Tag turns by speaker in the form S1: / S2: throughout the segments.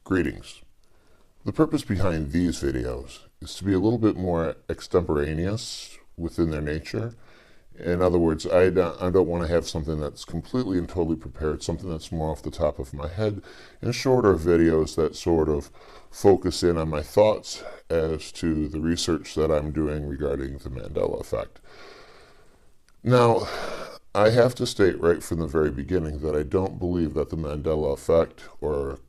S1: Greetings. The purpose behind these videos is to be a little bit more extemporaneous within their nature. In other words, I don't want to have something that's completely and totally prepared, something that's more off the top of my head, and shorter videos that sort of focus in on my thoughts as to the research that I'm doing regarding the Mandela Effect. Now, I have to state right from the very beginning that I don't believe that the Mandela Effect or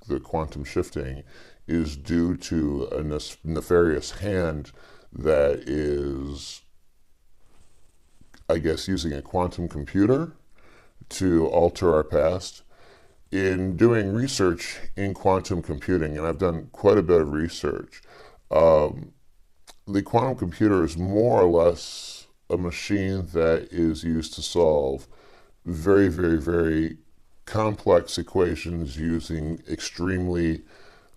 S1: the quantum shifting is due to a nefarious hand that is, I guess, using a quantum computer to alter our past. In doing research in quantum computing, and I've done quite a bit of research, the quantum computer is more or less a machine that is used to solve very, very, very complex equations using extremely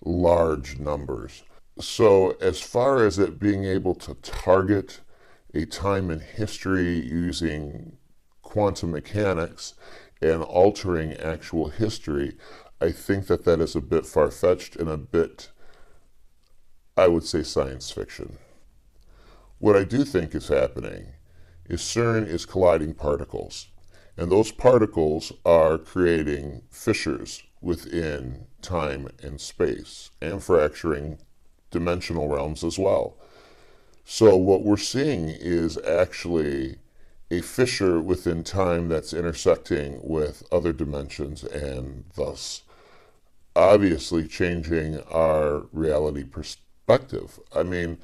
S1: large numbers. So as far as it being able to target a time in history using quantum mechanics and altering actual history, I think that that is a bit far-fetched and a bit, I would say, science fiction. What I do think is happening is CERN is colliding particles. And those particles are creating fissures within time and space and fracturing dimensional realms as well. So what we're seeing is actually a fissure within time that's intersecting with other dimensions and thus obviously changing our reality perspective. I mean,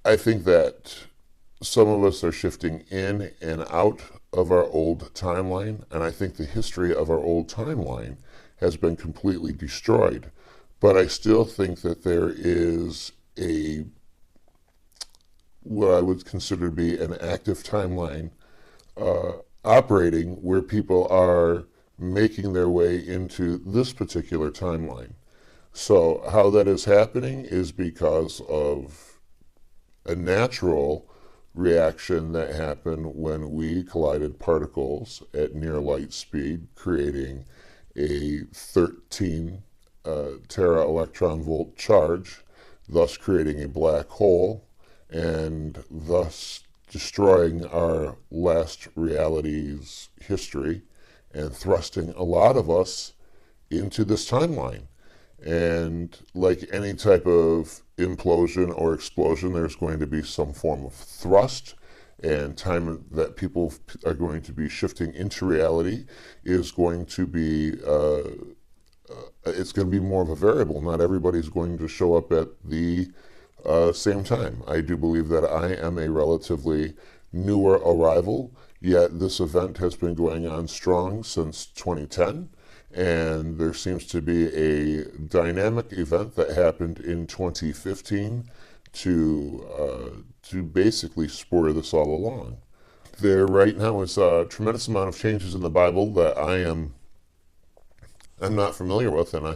S1: I think that some of us are shifting in and out of our old timeline, and I think the history of our old timeline has been completely destroyed. But I still think that there is what I would consider to be an active timeline operating where people are making their way into this particular timeline. So how that is happening is because of a natural reaction that happened when we collided particles at near light speed, creating a 13 tera electron volt charge, thus creating a black hole and thus destroying our last reality's history and thrusting a lot of us into this timeline. And like any type of implosion or explosion, there's going to be some form of thrust, and time that people are going to be shifting into reality is going to be, it's going to be more of a variable. Not everybody's going to show up at the same time. I do believe that I am a relatively newer arrival, yet this event has been going on strong since 2010. And there seems to be a dynamic event that happened in 2015 to basically spur this all along. There right now is a tremendous amount of changes in the Bible that I'm not familiar with, and I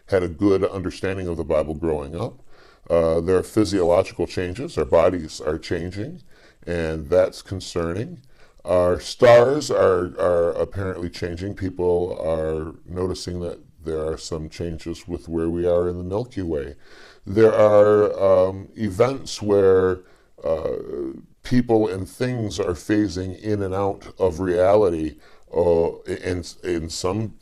S1: had a good understanding of the Bible growing up. There are physiological changes. Our bodies are changing, and that's concerning. Our stars are apparently changing. People are noticing that there are some changes with where we are in the Milky Way. There are events where people and things are phasing in and out of reality. In some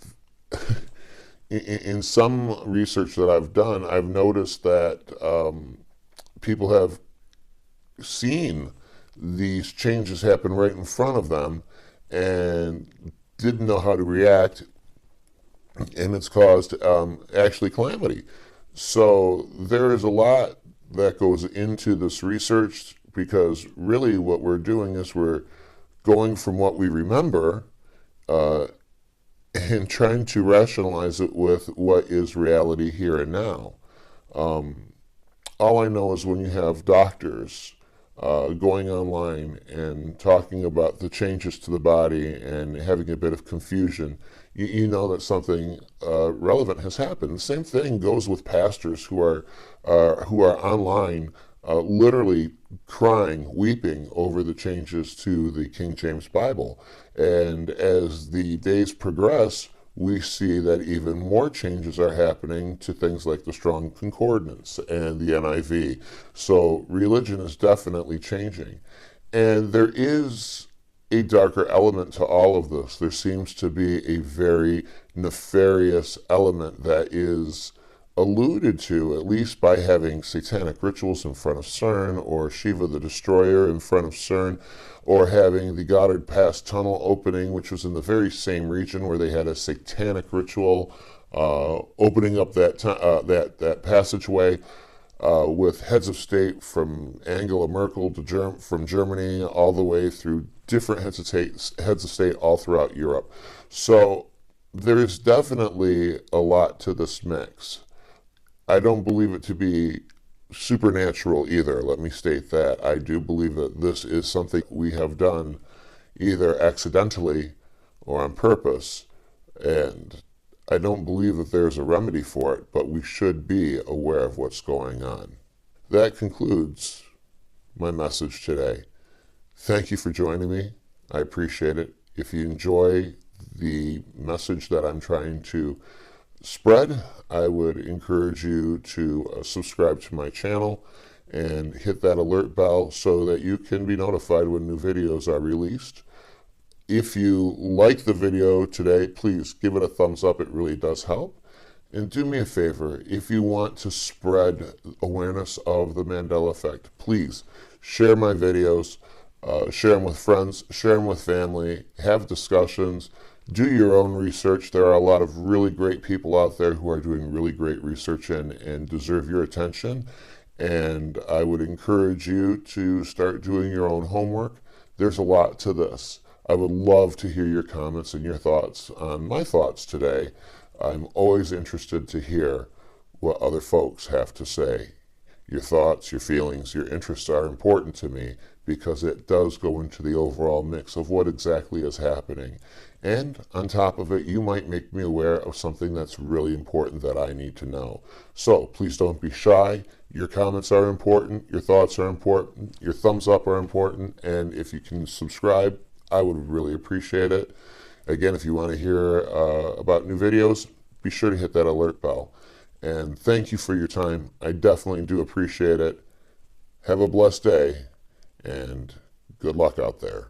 S1: in some research that I've done, I've noticed that people have seen these changes happen right in front of them and didn't know how to react, and it's caused actually calamity. So there is a lot that goes into this research, because really what we're doing is we're going from what we remember and trying to rationalize it with what is reality here and now. All I know is when you have doctors going online and talking about the changes to the body and having a bit of confusion, you know that something relevant has happened. The same thing goes with pastors who are online, literally crying, weeping over the changes to the King James Bible. And as the days progress, we see that even more changes are happening to things like the Strong Concordance and the NIV. So religion is definitely changing. And there is a darker element to all of this. There seems to be a very nefarious element that is alluded to, at least by having satanic rituals in front of CERN, or Shiva the Destroyer in front of CERN, or having the Goddard Pass tunnel opening, which was in the very same region where they had a satanic ritual opening up that passageway. With heads of state from Angela Merkel from Germany all the way through different heads of state all throughout Europe. So there is definitely a lot to this mix. I don't believe it to be supernatural either, let me state that. I do believe that this is something we have done either accidentally or on purpose, and I don't believe that there's a remedy for it, but we should be aware of what's going on. That concludes my message today. Thank you for joining me. I appreciate it. If you enjoy the message that I'm trying to spread, I would encourage you to subscribe to my channel and hit that alert bell so that you can be notified when new videos are released. If you like the video today, please give it a thumbs up. It really does help. And do me a favor, if you want to spread awareness of the Mandela Effect, please share my videos, share them with friends, share them with family, have discussions, do your own research. There are a lot of really great people out there who are doing really great research and deserve your attention. And I would encourage you to start doing your own homework. There's a lot to this. I would love to hear your comments and your thoughts on my thoughts today. I'm always interested to hear what other folks have to say. Your thoughts, your feelings, your interests are important to me because it does go into the overall mix of what exactly is happening. And on top of it, you might make me aware of something that's really important that I need to know. So please don't be shy. Your comments are important. Your thoughts are important. Your thumbs up are important. And if you can subscribe, I would really appreciate it. Again, if you want to hear about new videos, be sure to hit that alert bell. And thank you for your time. I definitely do appreciate it. Have a blessed day, and good luck out there.